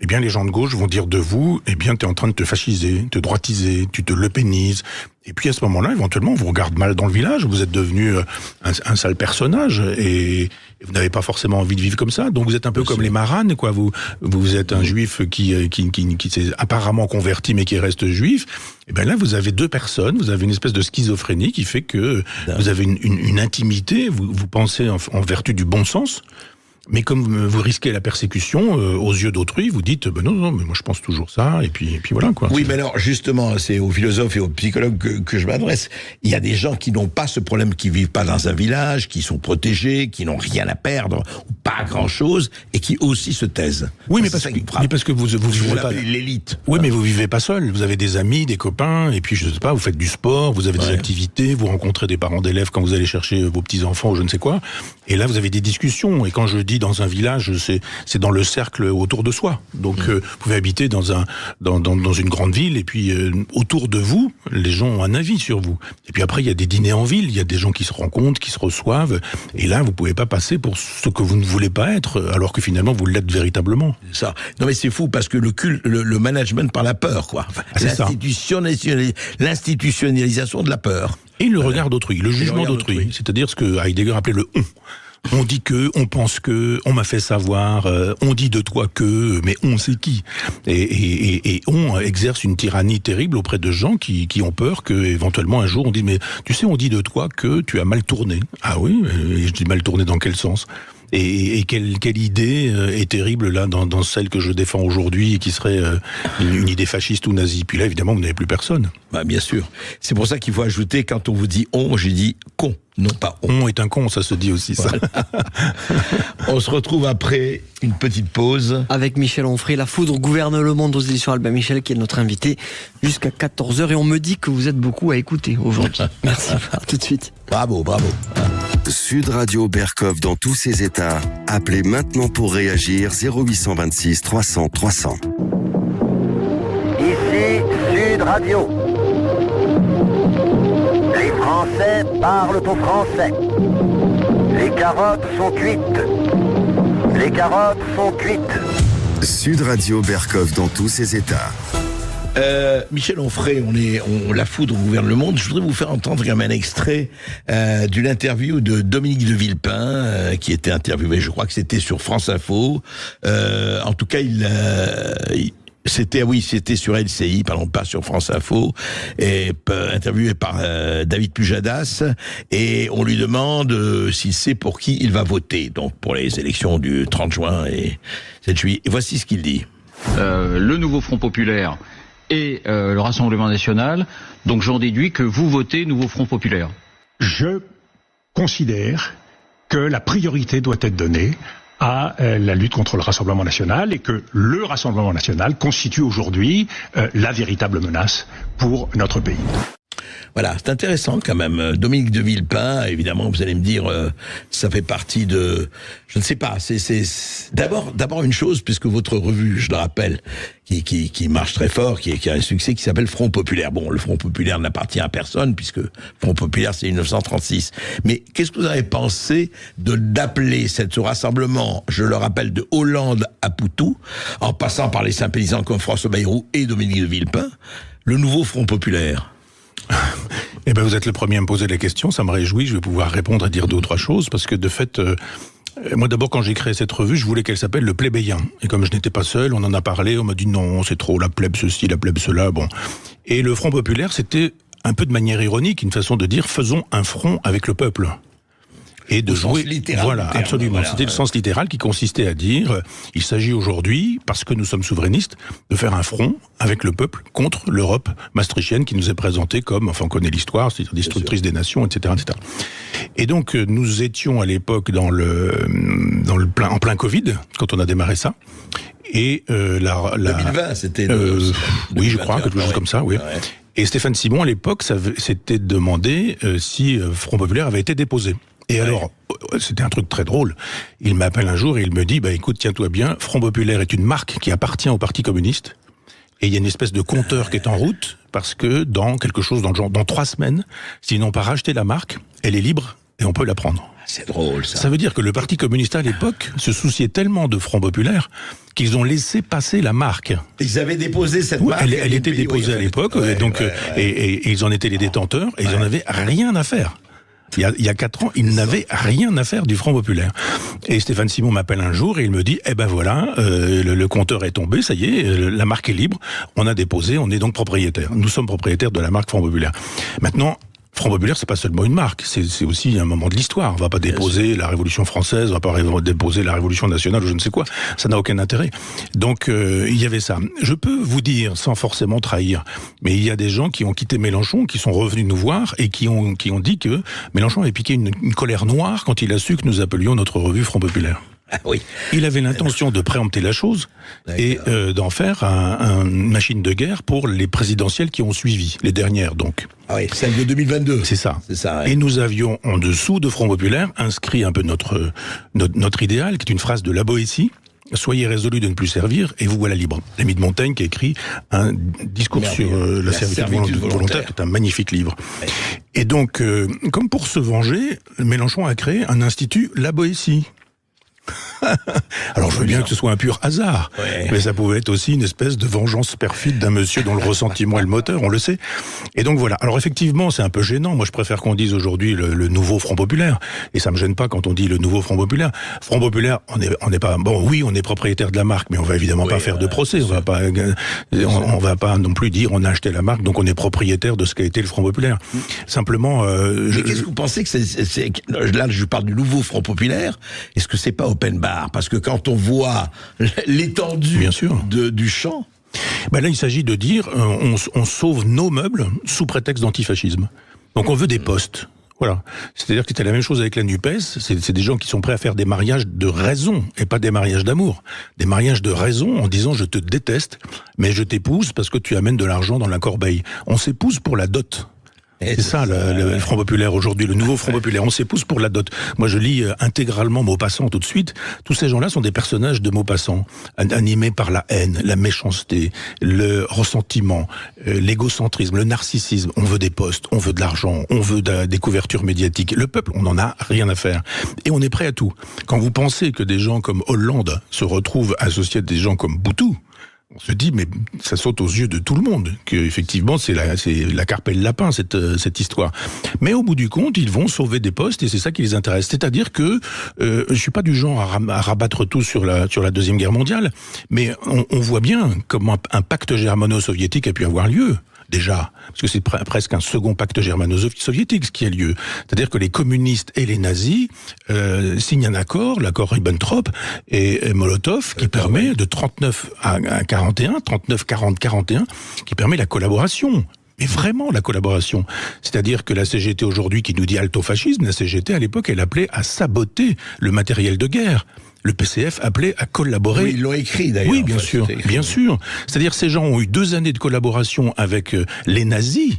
Speaker 3: eh bien les gens de gauche vont dire de vous, eh bien tu es en train de te fasciser, te droitiser, tu te lepénises. Et puis à ce moment-là, éventuellement, on vous regarde mal dans le village, vous êtes devenu un sale personnage et vous n'avez pas forcément envie de vivre comme ça. Donc vous êtes un peu comme les maranes, quoi. Vous êtes un juif qui s'est apparemment converti mais qui reste juif. Et bien là, vous avez deux personnes, vous avez une espèce de schizophrénie qui fait que vous avez une intimité, vous pensez en vertu du bon sens. Mais comme vous risquez la persécution aux yeux d'autrui, vous dites non, mais moi je pense toujours ça, et puis voilà quoi.
Speaker 4: Oui, mais alors justement, c'est aux philosophes et aux psychologues que je m'adresse. Il y a des gens qui n'ont pas ce problème, qui vivent pas dans un village, qui sont protégés, qui n'ont rien à perdre ou pas grand-chose, et qui aussi se taisent.
Speaker 3: Oui, mais parce que vous vivez pas
Speaker 4: l'élite.
Speaker 3: Oui, mais vous vivez pas seul. Vous avez des amis, des copains, et puis je sais pas, vous faites du sport, vous avez des activités, vous rencontrez des parents d'élèves quand vous allez chercher vos petits enfants ou je ne sais quoi. Et là, vous avez des discussions. Et quand je dis dans un village, c'est dans le cercle autour de soi. Donc, vous pouvez habiter dans une grande ville, et puis autour de vous, les gens ont un avis sur vous. Et puis après, il y a des dîners en ville, il y a des gens qui se rencontrent, qui se reçoivent, et là, vous pouvez pas passer pour ce que vous ne voulez pas être, alors que finalement, vous l'êtes véritablement.
Speaker 4: C'est ça. Non, mais c'est fou, parce que le management par la peur, quoi. Enfin, l'institutionnalisation de la peur.
Speaker 3: Et le regard d'autrui, le jugement d'autrui. C'est-à-dire ce que Heidegger appelait le on. On dit que, on pense que, on m'a fait savoir, on dit de toi que, mais on c'est qui? Et on exerce une tyrannie terrible auprès de gens qui ont peur que, éventuellement, un jour, on dit, mais tu sais, on dit de toi que tu as mal tourné. Ah oui? Et je dis mal tourné dans quel sens? Et quelle idée est terrible là dans celle que je défends aujourd'hui, qui serait une idée fasciste ou nazie. Puis là, évidemment, vous n'avez plus personne.
Speaker 4: Bah, bien sûr. C'est pour ça qu'il faut ajouter, quand on vous dit on, j'ai dit con, non pas on.
Speaker 3: On est un con, ça se dit aussi, ça.
Speaker 4: On se retrouve après une petite pause.
Speaker 2: Avec Michel Onfray, La Foudre gouverne le monde aux éditions Albin Michel, qui est notre invité jusqu'à 14h. Et on me dit que vous êtes beaucoup à écouter aujourd'hui. Merci, à tout de suite.
Speaker 4: Bravo.
Speaker 1: Sud Radio Berkov dans tous ses états. Appelez maintenant pour réagir 0826 300 300.
Speaker 5: Ici Sud Radio. Les Français parlent au français. Les carottes sont cuites. Les carottes sont cuites.
Speaker 1: Sud Radio Berkov dans tous ses états.
Speaker 4: Michel Onfray, La Foudre gouverne le monde. Je voudrais vous faire entendre quand même un extrait d'une interview de Dominique de Villepin, qui était interviewé, je crois que c'était sur France Info. En tout cas, c'était sur LCI, pardon, pas sur France Info, et interviewé par David Pujadas, et on lui demande s'il sait pour qui il va voter, donc pour les élections du 30 juin et 7 juillet. Et voici ce qu'il dit.
Speaker 6: Le nouveau Front Populaire et le Rassemblement National, donc j'en déduis que vous votez Nouveau Front Populaire.
Speaker 7: Je considère que la priorité doit être donnée à la lutte contre le Rassemblement National, et que le Rassemblement National constitue aujourd'hui la véritable menace pour notre pays.
Speaker 4: Voilà, c'est intéressant quand même. Dominique de Villepin, évidemment, vous allez me dire, ça fait partie de... Je ne sais pas, c'est d'abord une chose, puisque votre revue, je le rappelle, qui marche très fort, qui a un succès, qui s'appelle Front Populaire. Bon, le Front Populaire n'appartient à personne, puisque Front Populaire, c'est 1936. Mais qu'est-ce que vous avez pensé d'appeler ce rassemblement, je le rappelle, de Hollande à Poutou, en passant par les sympathisants comme François Bayrou et Dominique de Villepin, le nouveau Front Populaire?
Speaker 3: Eh ben, vous êtes le premier à me poser la question, ça me réjouit, je vais pouvoir répondre et dire deux ou trois choses, parce que de fait, moi d'abord quand j'ai créé cette revue, je voulais qu'elle s'appelle Le Plébéien. Et comme je n'étais pas seul, on en a parlé, on m'a dit non, c'est trop, la plèbe ceci, la plèbe cela, bon. Et le Front Populaire, c'était un peu de manière ironique, une façon de dire faisons un front avec le peuple. Et de jouer, voilà, absolument. Voilà, c'était le sens littéral qui consistait à dire, il s'agit aujourd'hui, parce que nous sommes souverainistes, de faire un front avec le peuple contre l'Europe maastrichtienne qui nous est présentée comme, enfin on connaît l'histoire, c'est-à-dire destructrice des nations, etc., etc. Et donc nous étions à l'époque en plein Covid quand on a démarré ça. Et
Speaker 4: 2020, c'était
Speaker 3: oui, je crois, quelque chose comme ça, oui. Ouais. Et Stéphane Simon, à l'époque, s'était demandé si Front Populaire avait été déposé. Et alors, c'était un truc très drôle. Il m'appelle un jour et il me dit, écoute, tiens-toi bien, Front Populaire est une marque qui appartient au Parti communiste. Et il y a une espèce de compteur qui est en route, parce que dans quelque chose dans le genre, dans 3 semaines, s'ils n'ont pas racheté la marque, elle est libre et on peut la prendre.
Speaker 4: C'est drôle, ça.
Speaker 3: Ça veut dire que le Parti communiste à l'époque se souciait tellement de Front Populaire qu'ils ont laissé passer la marque.
Speaker 4: Ils avaient déposé cette marque.
Speaker 3: Elle était déposée à l'époque, et ils en étaient les détenteurs, et ils en avaient rien à faire. Il y a 4 ans, ils n'avaient rien à faire du Front Populaire. Et Stéphane Simon m'appelle un jour et il me dit, voilà, le compteur est tombé, ça y est, la marque est libre, on a déposé, on est donc propriétaire. Nous sommes propriétaires de la marque Front Populaire. Maintenant, Front Populaire, c'est pas seulement une marque, c'est aussi un moment de l'histoire. On va pas déposer la Révolution française, on va pas déposer la Révolution nationale ou je ne sais quoi. Ça n'a aucun intérêt. Donc, il y avait ça. Je peux vous dire, sans forcément trahir, mais il y a des gens qui ont quitté Mélenchon, qui sont revenus nous voir et qui ont dit que Mélenchon avait piqué une colère noire quand il a su que nous appelions notre revue Front Populaire.
Speaker 4: Ah oui.
Speaker 3: Il avait l'intention de préempter la chose et d'en faire une machine de guerre pour les présidentielles qui ont suivi, les dernières donc.
Speaker 4: Ah oui, celle de 2022.
Speaker 3: C'est ça.
Speaker 4: Ouais.
Speaker 3: Et nous avions en dessous de Front Populaire inscrit un peu notre idéal, qui est une phrase de La Boétie. Soyez résolus de ne plus servir et vous voilà libre. L'ami de Montaigne qui a écrit un discours sur la servitude volontaire, qui est un magnifique livre. Ouais. Et donc, comme pour se venger, Mélenchon a créé un institut La Boétie. Alors je veux bien que ce soit un pur hasard, mais ça pouvait être aussi une espèce de vengeance perfide d'un monsieur dont le ressentiment est le moteur, on le sait. Et donc voilà. Alors effectivement, c'est un peu gênant. Moi, je préfère qu'on dise aujourd'hui le nouveau Front Populaire. Et ça me gêne pas quand on dit le nouveau Front Populaire. Front Populaire, on n'est pas oui, on est propriétaire de la marque, mais on va évidemment pas faire de procès. On va pas non plus dire on a acheté la marque, donc on est propriétaire de ce qu'a été le Front Populaire. Simplement.
Speaker 4: Mais qu'est-ce que vous pensez que là, je parle du nouveau Front Populaire. Est-ce que c'est pas open bar? Parce que quand on voit l'étendue du champ...
Speaker 3: Là, il s'agit de dire, on sauve nos meubles sous prétexte d'antifascisme. Donc on veut des postes. Voilà. C'est-à-dire que c'était la même chose avec la NUPES. C'est des gens qui sont prêts à faire des mariages de raison et pas des mariages d'amour. Des mariages de raison en disant je te déteste, mais je t'épouse parce que tu amènes de l'argent dans la corbeille. On s'épouse pour la dot. C'est ça, le Front Populaire aujourd'hui, le nouveau Front Populaire. On s'épouse pour la dot. Moi, je lis intégralement Maupassant tout de suite. Tous ces gens-là sont des personnages de Maupassant, animés par la haine, la méchanceté, le ressentiment, l'égocentrisme, le narcissisme. On veut des postes, on veut de l'argent, on veut des couvertures médiatiques. Le peuple, on n'en a rien à faire. Et on est prêt à tout. Quand vous pensez que des gens comme Hollande se retrouvent associés à des gens comme Boutou, on se dit, mais ça saute aux yeux de tout le monde, que effectivement c'est la carpe et le lapin, cette histoire. Mais au bout du compte, ils vont sauver des postes et c'est ça qui les intéresse. C'est-à-dire que je suis pas du genre à rabattre tout sur la Deuxième Guerre mondiale, mais on voit bien comment un pacte germano-soviétique a pu avoir lieu. Déjà, parce que c'est presque un second pacte germano-soviétique ce qui a lieu. C'est-à-dire que les communistes et les nazis signent un accord, l'accord Ribbentrop et Molotov, qui permet de 39 à 41, 39-40-41, qui permet la collaboration. Mais vraiment la collaboration. C'est-à-dire que la CGT aujourd'hui qui nous dit halte au fascisme, la CGT à l'époque elle appelait à saboter le matériel de guerre. Le PCF appelait à collaborer.
Speaker 4: Oui, ils l'ont écrit d'ailleurs.
Speaker 3: Oui, bien sûr, bien sûr. C'est-à-dire ces gens ont eu 2 années de collaboration avec les nazis.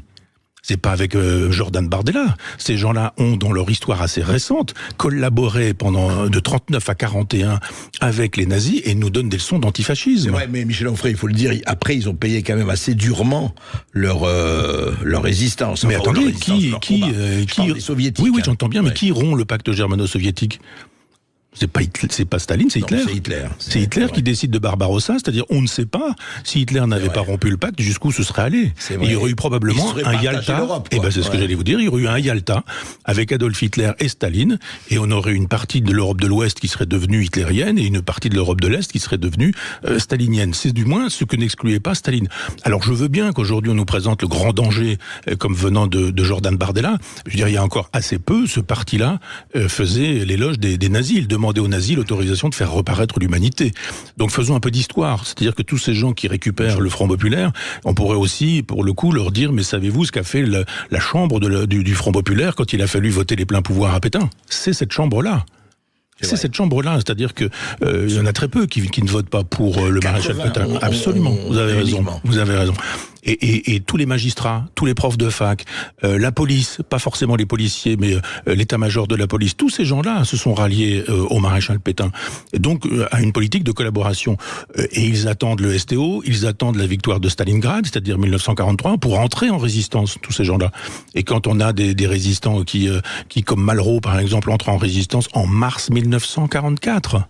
Speaker 3: C'est pas avec Jordan Bardella. Ces gens-là ont, dans leur histoire assez récente, collaboré pendant de 39 à 41 avec les nazis et nous donnent des leçons d'antifascisme.
Speaker 4: C'est vrai, mais Michel Onfray, il faut le dire, après ils ont payé quand même assez durement leur résistance.
Speaker 3: Mais attendez,
Speaker 4: les soviétiques.
Speaker 3: Oui, j'entends bien, mais qui rompt le pacte germano-soviétique ? C'est pas Staline, c'est Hitler. C'est Hitler qui décide de Barbarossa, c'est-à-dire on ne sait pas si Hitler n'avait pas rompu le pacte jusqu'où ce serait allé. Il y aurait eu probablement un Yalta. C'est ce que j'allais vous dire. Il y aurait eu un Yalta avec Adolf Hitler et Staline, et on aurait une partie de l'Europe de l'Ouest qui serait devenue hitlérienne et une partie de l'Europe de l'Est qui serait devenue stalinienne. C'est du moins ce que n'excluait pas Staline. Alors je veux bien qu'aujourd'hui on nous présente le grand danger comme venant de Jordan Bardella. Je veux dire, il y a encore assez peu, ce parti-là faisait l'éloge des nazis. Il demandait aux nazis l'autorisation de faire reparaître l'humanité. Donc faisons un peu d'histoire. C'est-à-dire que tous ces gens qui récupèrent le Front Populaire, on pourrait aussi, pour le coup, leur dire, mais savez-vous ce qu'a fait la chambre du Front Populaire quand il a fallu voter les pleins pouvoirs à Pétain ? C'est cette chambre-là. C'est cette chambre-là, c'est-à-dire que il y en a très peu qui ne votent pas pour le maréchal Pétain. Absolument, vous avez raison. Et tous les magistrats, tous les profs de fac, la police, pas forcément les policiers, mais l'état-major de la police, tous ces gens-là se sont ralliés au maréchal Pétain. Et donc, à une politique de collaboration. Et ils attendent le STO, ils attendent la victoire de Stalingrad, c'est-à-dire 1943, pour entrer en résistance, tous ces gens-là. Et quand on a des résistants qui, comme Malraux, par exemple, entrent en résistance en mars 1944...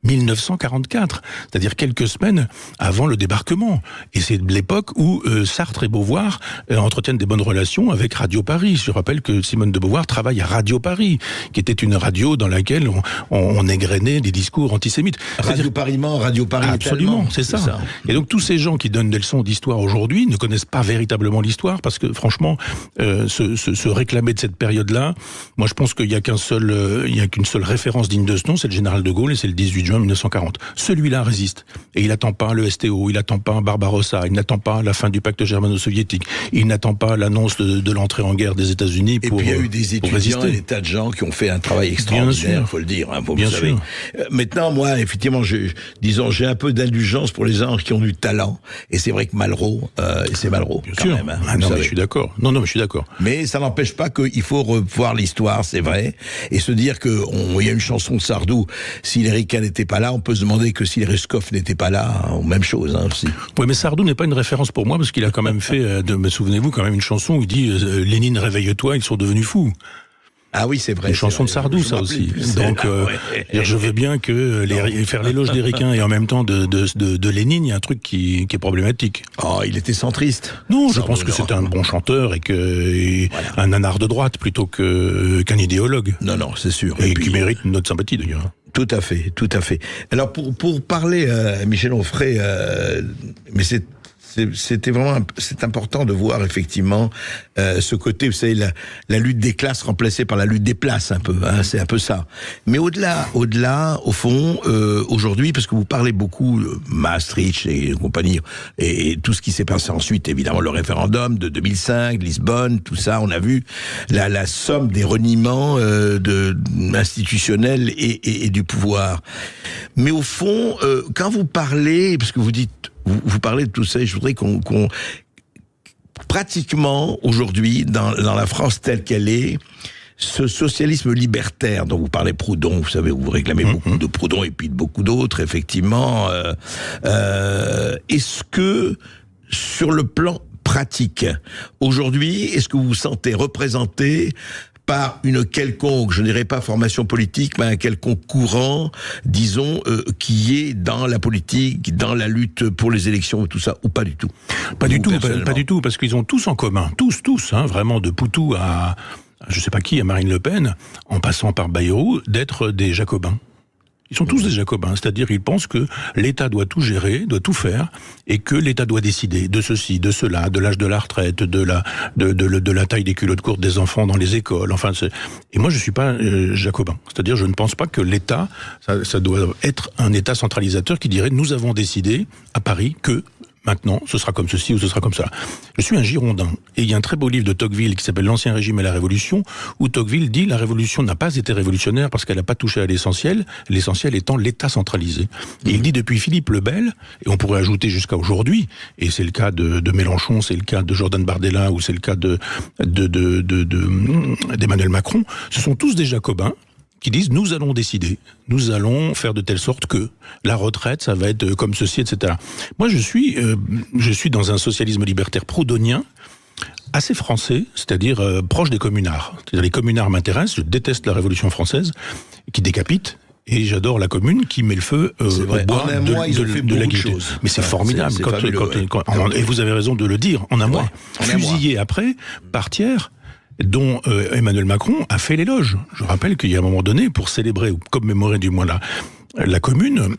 Speaker 3: 1944, c'est-à-dire quelques semaines avant le débarquement. Et c'est l'époque où Sartre et Beauvoir entretiennent des bonnes relations avec Radio Paris. Je rappelle que Simone de Beauvoir travaille à Radio Paris, qui était une radio dans laquelle on égrenait des discours antisémites.
Speaker 4: Radio Paris Mans, Radio Paris
Speaker 3: absolument, c'est ça. Et donc tous ces gens qui donnent des leçons d'histoire aujourd'hui ne connaissent pas véritablement l'histoire, parce que franchement, se réclamer de cette période-là, moi je pense qu'il y a qu'une seule référence digne de ce nom, c'est le général de Gaulle, et c'est le 18 juin 1940. Celui-là résiste. Et il n'attend pas le STO, il n'attend pas Barbarossa, il n'attend pas la fin du pacte germano-soviétique, il n'attend pas l'annance de l'entrée en guerre des États-Unis pour résister. Et puis il y a eu des étudiants et des tas de gens qui ont fait un travail extraordinaire, il faut le dire. Hein, vous savez. Maintenant, moi, effectivement, j'ai un peu d'indulgence pour les gens qui ont du talent. Et c'est vrai que Malraux, c'est Malraux. Bien sûr. Même, hein, non, mais je suis d'accord. Non, mais je suis d'accord.
Speaker 4: Mais ça n'empêche pas qu'il faut revoir l'histoire, c'est vrai, et se dire qu'il y a une chanson de Sardou, si les ricains n'étaient pas là, on peut se demander que si les Reskov n'étaient pas là, même chose aussi.
Speaker 3: Oui, mais Sardou n'est pas une référence pour moi, parce qu'il a quand même fait, me souvenez-vous, quand même une chanson où il dit Lénine, réveille-toi, ils sont devenus fous.
Speaker 4: Ah oui, c'est vrai.
Speaker 3: Une chanson de Sardou, ça aussi. Donc, je veux bien que faire l'éloge des ricains et en même temps de Lénine, il y a un truc qui est problématique.
Speaker 4: Oh, il était centriste.
Speaker 3: Non, je pense que c'était un bon chanteur et un anard de droite plutôt qu'un idéologue.
Speaker 4: Non, c'est sûr.
Speaker 3: Et qui mérite notre sympathie d'ailleurs.
Speaker 4: Tout à fait, tout à fait. Alors pour parler, Michel Onfray, mais c'était vraiment, c'est important de voir effectivement ce côté, vous savez, la lutte des classes remplacée par la lutte des places un peu, hein, c'est un peu ça. Mais au-delà, au fond, aujourd'hui, parce que vous parlez beaucoup de Maastricht et compagnie, et tout ce qui s'est passé ensuite, évidemment le référendum de 2005, Lisbonne, tout ça, on a vu la somme des reniements institutionnels et du pouvoir. Mais au fond, quand vous parlez, parce que vous dites, vous parlez de tout ça, et je voudrais qu'on pratiquement aujourd'hui dans la France telle qu'elle est, ce socialisme libertaire dont vous parlez, Proudhon, vous savez, vous réclamez beaucoup de Proudhon et puis de beaucoup d'autres, effectivement. Est-ce que sur le plan pratique, aujourd'hui, est-ce que vous vous sentez représenté par une quelconque, je ne dirais pas formation politique, mais un quelconque courant, disons, qui est dans la politique, dans la lutte pour les élections et tout ça, ou pas du tout?
Speaker 3: Pas du tout, parce qu'ils ont tous en commun, tous, hein, vraiment, de Poutou à je sais pas qui, à Marine Le Pen, en passant par Bayrou, d'être des jacobins. Ils sont tous des jacobins, c'est-à-dire ils pensent que l'État doit tout gérer, doit tout faire, et que l'État doit décider de ceci, de cela, de l'âge de la retraite, de la taille des culottes courtes des enfants dans les écoles. Enfin, et moi je suis pas jacobin, c'est-à-dire je ne pense pas que l'État, ça doit être un État centralisateur qui dirait nous avons décidé à Paris que maintenant, ce sera comme ceci ou ce sera comme ça. Je suis un Girondin. Et il y a un très beau livre de Tocqueville qui s'appelle L'Ancien Régime et la Révolution, où Tocqueville dit la Révolution n'a pas été révolutionnaire parce qu'elle n'a pas touché à l'essentiel étant l'État centralisé. Et il dit depuis Philippe le Bel, et on pourrait ajouter jusqu'à aujourd'hui, et c'est le cas de Mélenchon, c'est le cas de Jordan Bardella, ou c'est le cas d'Emmanuel Macron, ce sont tous des jacobins qui disent nous allons décider, nous allons faire de telle sorte que la retraite, ça va être comme ceci, etc. Moi, je suis dans un socialisme libertaire proudhonien, assez français, c'est-à-dire proche des communards. C'est-à-dire les communards m'intéressent, je déteste la Révolution française, qui décapite, et j'adore la commune qui met le feu au bois de la guillotiне. Mais c'est formidable. Et vous avez raison de le dire, en un mois. Fusillé après, par Thiers, dont Emmanuel Macron a fait l'éloge. Je rappelle qu'il y a un moment donné, pour célébrer ou commémorer du moins la commune,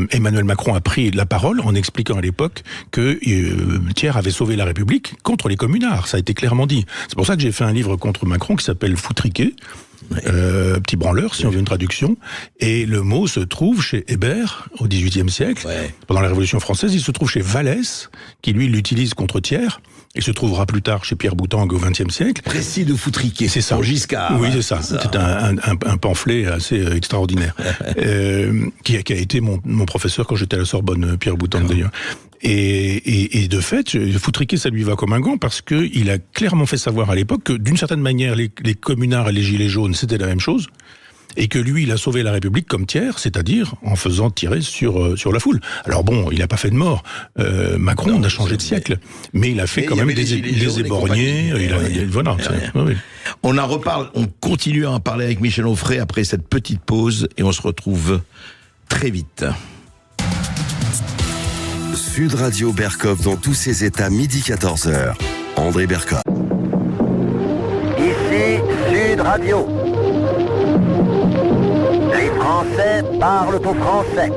Speaker 3: Emmanuel Macron a pris la parole en expliquant à l'époque que Thiers avait sauvé la République contre les communards. Ça a été clairement dit. C'est pour ça que j'ai fait un livre contre Macron qui s'appelle Foutriquet, petit branleur, si on veut une traduction. Et le mot se trouve chez Hébert, au XVIIIe siècle. Pendant la Révolution française, il se trouve chez Vallès, qui lui l'utilise contre Thiers. Il se trouvera plus tard chez Pierre Boutangue au XXe siècle.
Speaker 4: Précis de Foutriquet, c'est ça. Pour Giscard.
Speaker 3: Oui, c'est ça. C'est un pamphlet assez extraordinaire, qui a été mon professeur quand j'étais à la Sorbonne, Pierre Boutangue d'ailleurs. Et de fait, Foutriquet, ça lui va comme un gant parce qu'il a clairement fait savoir à l'époque que d'une certaine manière, les communards et les gilets jaunes, c'était la même chose. Et que lui, il a sauvé la République comme tiers, c'est-à-dire en faisant tirer sur la foule. Alors bon, il n'a pas fait de mort. Macron, on a changé de siècle. Mais il a fait quand même des éborgnés. Voilà. Oui.
Speaker 4: On en reparle, on continue à en parler avec Michel Onfray après cette petite pause et on se retrouve très vite.
Speaker 1: Sud Radio Berkov dans tous ses états, midi 14h. André Berkov.
Speaker 5: Ici Sud Radio. Les Français parlent au français.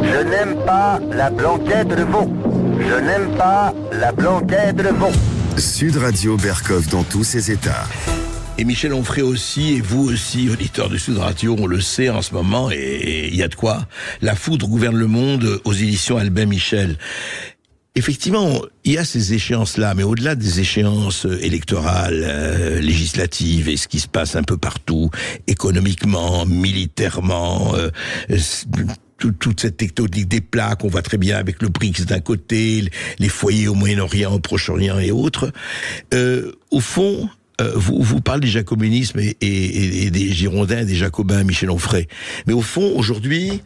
Speaker 5: Je n'aime pas la blanquette de veau. Je n'aime pas la blanquette de veau.
Speaker 1: Sud Radio Berkov dans tous ses états.
Speaker 4: Et Michel Onfray aussi, et vous aussi, auditeurs de Sud Radio, on le sait en ce moment, et il y a de quoi. La foudre gouverne le monde aux éditions Albin Michel. Effectivement, il y a ces échéances-là, mais au-delà des échéances électorales, législatives, et ce qui se passe un peu partout, économiquement, militairement, toute cette tectonique des plaques, on voit très bien avec le BRICS d'un côté, les foyers au Moyen-Orient, au Proche-Orient et autres. Au fond, vous parlez du jacobinisme et des Girondins et des Jacobins, Michel Onfray. Mais au fond, aujourd'hui,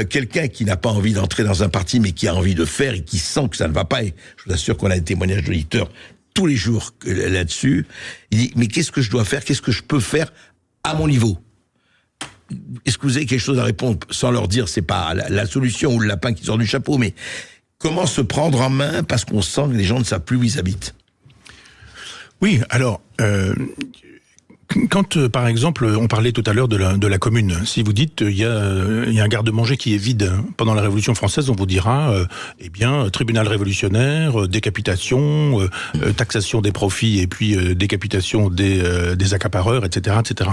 Speaker 4: quelqu'un qui n'a pas envie d'entrer dans un parti, mais qui a envie de faire et qui sent que ça ne va pas, et je vous assure qu'on a des témoignages d'auditeurs tous les jours là-dessus, il dit, mais qu'est-ce que je dois faire? Qu'est-ce que je peux faire à mon niveau? Est-ce que vous avez quelque chose à répondre sans leur dire c'est pas la solution ou le lapin qui sort du chapeau, mais comment se prendre en main parce qu'on sent que les gens ne savent plus où ils habitent?
Speaker 3: Oui, alors, quand, par exemple, on parlait tout à l'heure de la commune, si vous dites il y a un garde-manger qui est vide pendant la Révolution française, on vous dira, eh bien, tribunal révolutionnaire, décapitation, taxation des profits et puis décapitation des accapareurs, etc., etc.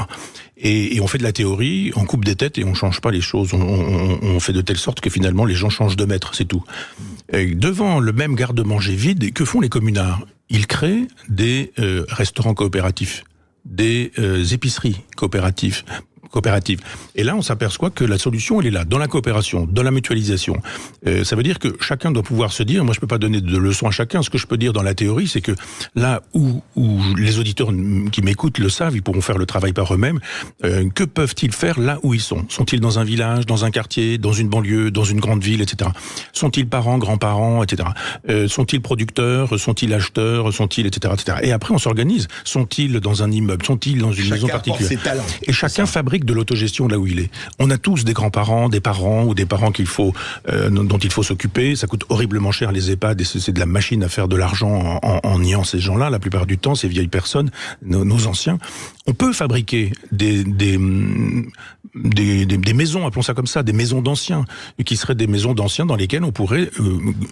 Speaker 3: Et on fait de la théorie, on coupe des têtes et on change pas les choses. On fait de telle sorte que finalement les gens changent de maître, c'est tout. Et devant le même garde-manger vide, que font les communards? Ils créent des restaurants coopératifs, des épiceries coopératives. Et là, on s'aperçoit que la solution, elle est là, dans la coopération, dans la mutualisation. Ça veut dire que chacun doit pouvoir se dire, moi je peux pas donner de leçons à chacun, ce que je peux dire dans la théorie, c'est que là où les auditeurs qui m'écoutent le savent, ils pourront faire le travail par eux-mêmes, que peuvent-ils faire là où ils sont? Sont-ils dans un village, dans un quartier, dans une banlieue, dans une grande ville, etc. Sont-ils parents, grands-parents, etc. Sont-ils producteurs, sont-ils acheteurs, sont-ils, etc., etc. Et après, on s'organise. Sont-ils dans un immeuble? Sont-ils dans une maison particulière? Et chacun fabrique de l'autogestion là où il est. On a tous des grands-parents, des parents ou des parents dont il faut s'occuper. Ça coûte horriblement cher les EHPAD et c'est de la machine à faire de l'argent en niant ces gens-là. La plupart du temps, ces vieilles personnes, nos anciens. On peut fabriquer des maisons, appelons ça comme ça, des maisons d'anciens, qui seraient des maisons d'anciens dans lesquelles on pourrait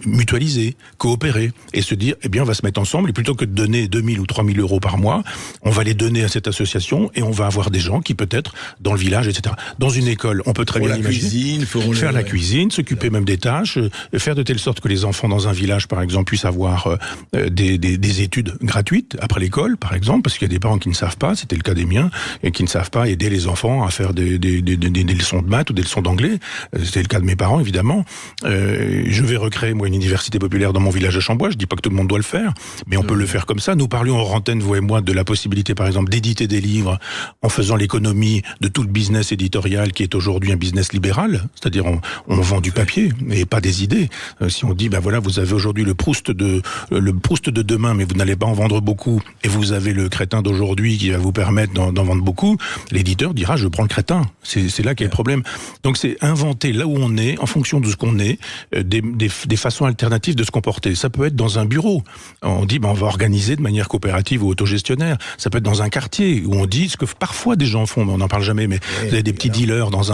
Speaker 3: mutualiser, coopérer et se dire, eh bien, on va se mettre ensemble et plutôt que de donner 2000 ou 3000 euros par mois, on va les donner à cette association et on va avoir des gens qui peut-être dans le village, etc. Dans une école, on peut très bien imaginer faire la cuisine, s'occuper même des tâches, faire de telle sorte que les enfants dans un village, par exemple, puissent avoir des études gratuites après l'école, par exemple, parce qu'il y a des parents qui ne savent pas, c'était le cas des miens, et qui ne savent pas aider les enfants à faire des leçons de maths ou des leçons d'anglais. C'était le cas de mes parents, évidemment. Je vais recréer, moi, une université populaire dans mon village de Chambois. Je dis pas que tout le monde doit le faire, mais on peut le faire comme ça. Nous parlions en antenne, vous et moi, de la possibilité, par exemple, d'éditer des livres en faisant l'économie de tout le business éditorial qui est aujourd'hui un business libéral. C'est-à-dire, on vend du papier et pas des idées. Si on dit, ben voilà, vous avez aujourd'hui le Proust de demain, mais vous n'allez pas en vendre beaucoup, et vous avez le crétin d'aujourd'hui qui va vous permettre d'en vendre beaucoup, l'éditeur dira, je prends le crétin. C'est là qu'est le problème. Donc c'est inventer là où on est, en fonction de ce qu'on est, des façons alternatives de se comporter. Ça peut être dans un bureau. On dit, ben on va organiser de manière coopérative ou autogestionnaire. Ça peut être dans un quartier où on dit ce que parfois des gens font, mais on n'en parle jamais, mais vous avez des petits dealers dans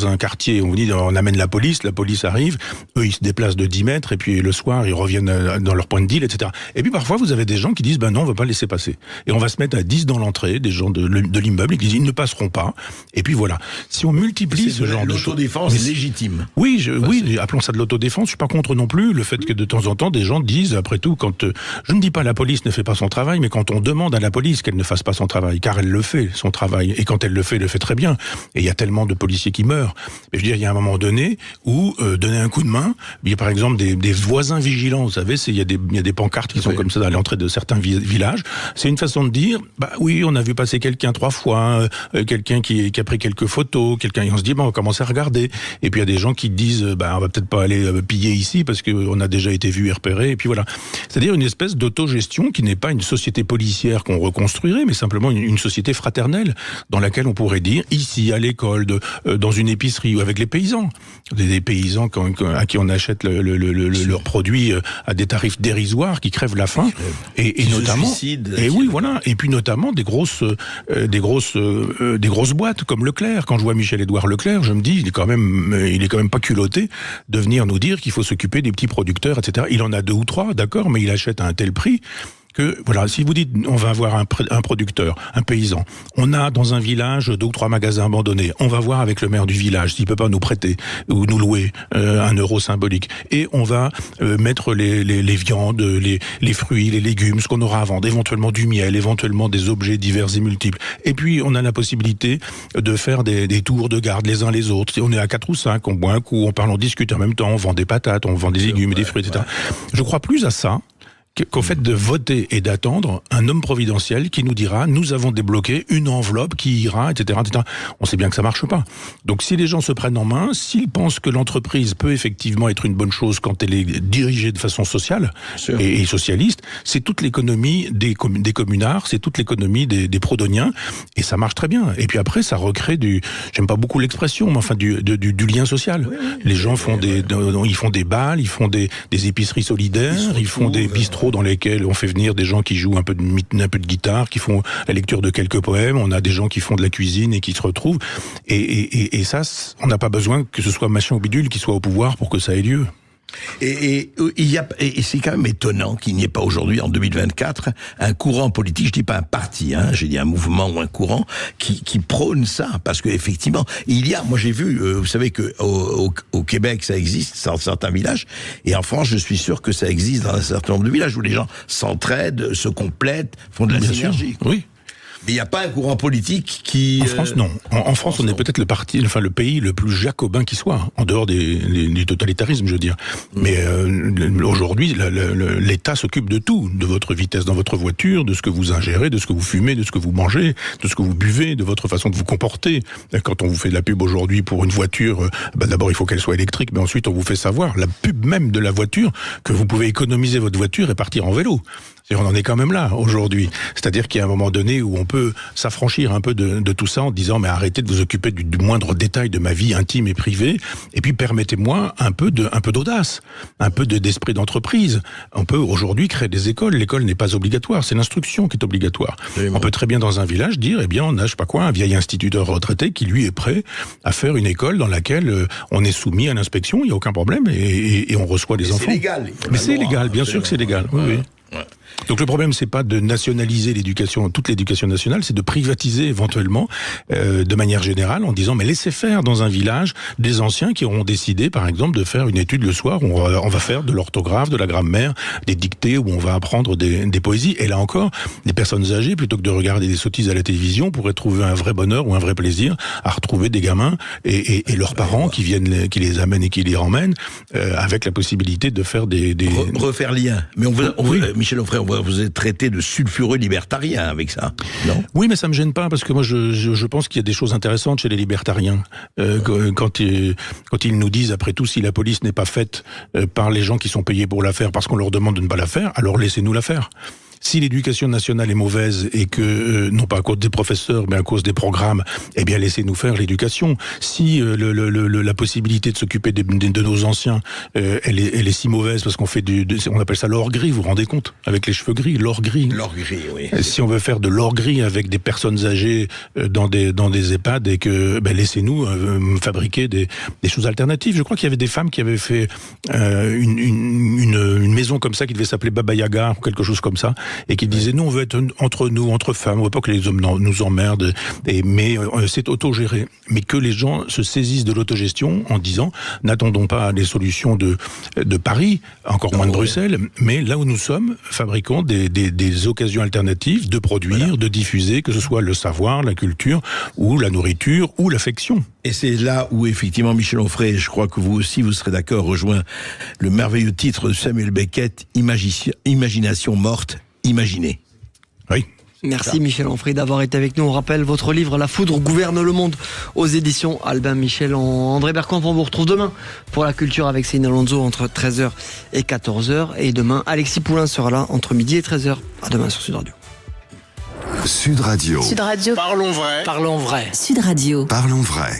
Speaker 3: un quartier où on dit, on amène la police arrive, eux ils se déplacent de 10 mètres et puis le soir ils reviennent dans leur point de deal, etc. Et puis parfois vous avez des gens qui disent, ben non, on va pas laisser passer. Et on va se mettre à 10 dans l'entrée, des gens de l'immeuble, et qui disent, ils ne passeront pas. Et puis voilà. Si on multiplie ce genre de choses...
Speaker 4: L'autodéfense légitime.
Speaker 3: Oui, appelons ça de l'autodéfense. Je suis pas contre non plus le fait que de temps en temps des gens disent, après tout, quand je ne dis pas la police ne fait pas son travail, mais quand on demande à la police qu'elle ne fasse pas son travail, car elle le fait, son travail, et quand elle le fait très bien. Et il y a tellement de policiers qui meurent. Mais je veux dire, il y a un moment donné où donner un coup de main, il y a par exemple des voisins vigilants, vous savez, il y a des pancartes qui sont comme ça à l'entrée de certains villages. C'est une façon de dire, bah oui, on a vu passer quelqu'un 3 fois, quelqu'un qui a pris quelques photos, et on se dit, on va commencer à regarder. Et puis il y a des gens qui disent, on va peut-être pas aller piller ici parce qu'on a déjà été vu et repéré, et puis voilà. C'est-à-dire une espèce d'autogestion qui n'est pas une société policière qu'on reconstruirait, mais simplement une société fraternelle dans laquelle on pourrait dire, ici, à l'école, dans une épicerie, ou avec les paysans. Des paysans à qui on achète leurs produits à des tarifs dérisoires, qui crèvent la faim, et notamment... Et oui, voilà. Et puis notamment des grosses boîtes comme Leclerc. Quand je vois Michel-Édouard Leclerc, je me dis, il est quand même pas culotté de venir nous dire qu'il faut s'occuper des petits producteurs, etc. Il en a 2 ou 3, d'accord, mais il achète à un tel prix que, voilà, si vous dites, on va avoir un producteur, un paysan, on a dans un village 2 ou 3 magasins abandonnés, on va voir avec le maire du village s'il peut pas nous prêter ou nous louer 1 euro symbolique, et on va mettre les viandes, les fruits, les légumes, ce qu'on aura à vendre, éventuellement du miel, éventuellement des objets divers et multiples. Et puis, on a la possibilité de faire des tours de garde les uns les autres. On est à 4 ou 5, on boit un coup, on parle, on discute en même temps, on vend des patates, on vend des légumes et des fruits, etc. Je crois plus à ça qu'au fait de voter et d'attendre un homme providentiel qui nous dira, nous avons débloqué une enveloppe qui ira, etc., etc. On sait bien que ça marche pas. Donc si les gens se prennent en main, s'ils pensent que l'entreprise peut effectivement être une bonne chose quand elle est dirigée de façon sociale et socialiste, c'est toute l'économie des communards, c'est toute l'économie des prodoniens, et ça marche très bien. Et puis après, ça recrée j'aime pas beaucoup l'expression, mais enfin du lien social. Oui, les gens font ils font des bals, ils font des épiceries solidaires, ils font des bistrots dans lesquels on fait venir des gens qui jouent un peu de guitare, qui font la lecture de quelques poèmes, on a des gens qui font de la cuisine et qui se retrouvent, et ça, on n'a pas besoin que ce soit machin ou bidule qui soit au pouvoir pour que ça ait lieu.
Speaker 4: Et c'est quand même étonnant qu'il n'y ait pas aujourd'hui, en 2024, un courant politique, je dis pas un parti, j'ai dit un mouvement ou un courant qui prône ça, parce que effectivement, moi j'ai vu, vous savez que au Québec ça existe dans certains villages, et en France je suis sûr que ça existe dans un certain nombre de villages où les gens s'entraident, se complètent, font de la synergie.
Speaker 3: Oui.
Speaker 4: Mais il n'y a pas un courant politique qui...
Speaker 3: En France, non. En France, on est peut-être le pays le plus jacobin qui soit, en dehors du totalitarisme, je veux dire. Mais aujourd'hui, l'État s'occupe de tout, de votre vitesse dans votre voiture, de ce que vous ingérez, de ce que vous fumez, de ce que vous mangez, de ce que vous buvez, de votre façon de vous comporter. Quand on vous fait de la pub aujourd'hui pour une voiture, d'abord il faut qu'elle soit électrique, mais ensuite on vous fait savoir, la pub même de la voiture, que vous pouvez économiser votre voiture et partir en vélo. On en est quand même là, aujourd'hui. C'est-à-dire qu'il y a un moment donné où on peut s'affranchir un peu de tout ça en disant, mais arrêtez de vous occuper du moindre détail de ma vie intime et privée, et puis permettez-moi un peu d'audace, un peu d'esprit d'entreprise. On peut aujourd'hui créer des écoles. L'école n'est pas obligatoire, c'est l'instruction qui est obligatoire. On peut très bien dans un village dire, eh bien, on a, je sais pas quoi, un vieil instituteur retraité qui, lui, est prêt à faire une école dans laquelle on est soumis à l'inspection, il n'y a aucun problème, et on reçoit les enfants.
Speaker 4: C'est légal.
Speaker 3: Mais c'est légal, bien sûr que c'est légal. Oui.
Speaker 4: Ouais.
Speaker 3: Donc le problème, c'est pas de nationaliser l'éducation, toute l'éducation nationale, c'est de privatiser éventuellement, de manière générale, en disant, mais laissez faire dans un village des anciens qui auront décidé, par exemple, de faire une étude le soir où on va faire de l'orthographe, de la grammaire, des dictées, où on va apprendre des poésies. Et là encore, les personnes âgées, plutôt que de regarder des sottises à la télévision, pourraient trouver un vrai bonheur ou un vrai plaisir à retrouver des gamins et leurs parents qui les amènent et qui les ramènent, avec la possibilité de faire
Speaker 4: refaire lien. Mais Michel Onfray, vous êtes traité de sulfureux libertarien avec ça, non?
Speaker 3: Oui, mais ça me gêne pas, parce que moi je pense qu'il y a des choses intéressantes chez les libertariens. Quand ils nous disent, après tout, si la police n'est pas faite par les gens qui sont payés pour la faire parce qu'on leur demande de ne pas la faire, alors laissez-nous la faire. Si l'éducation nationale est mauvaise et que, non pas à cause des professeurs, mais à cause des programmes, eh bien laissez-nous faire l'éducation. Si la possibilité de s'occuper de nos anciens, elle est si mauvaise parce qu'on fait on appelle ça l'or gris, vous vous rendez compte? Avec les cheveux gris, l'or gris.
Speaker 4: L'or gris, oui.
Speaker 3: Si on veut faire de l'or gris avec des personnes âgées dans des EHPAD, et que laissez-nous fabriquer des choses alternatives. Je crois qu'il y avait des femmes qui avaient fait une maison comme ça qui devait s'appeler Baba Yaga ou quelque chose comme ça, et qui disait nous on veut être entre nous, entre femmes, on veut pas que les hommes nous emmerdent, mais c'est autogéré. Mais que les gens se saisissent de l'autogestion en disant n'attendons pas les solutions de Paris, encore moins de Bruxelles, mais là où nous sommes, fabriquons des occasions alternatives de produire, de diffuser, que ce soit le savoir, la culture, ou la nourriture, ou l'affection.
Speaker 4: Et c'est là où, effectivement, Michel Onfray, je crois que vous aussi, vous serez d'accord, rejoint le merveilleux titre de Samuel Beckett, Imagination morte, imaginée.
Speaker 3: Oui.
Speaker 2: Merci Michel Onfray d'avoir été avec nous. On rappelle votre livre La foudre gouverne le monde aux éditions Albin Michel. André Bercamp, on vous retrouve demain pour la culture avec Céline Alonso entre 13h et 14h. Et demain, Alexis Poulain sera là entre midi et 13h. À demain sur Sud Radio.
Speaker 1: Sud Radio.
Speaker 8: Sud Radio.
Speaker 9: Parlons vrai.
Speaker 8: Parlons vrai. Sud Radio.
Speaker 1: Parlons vrai.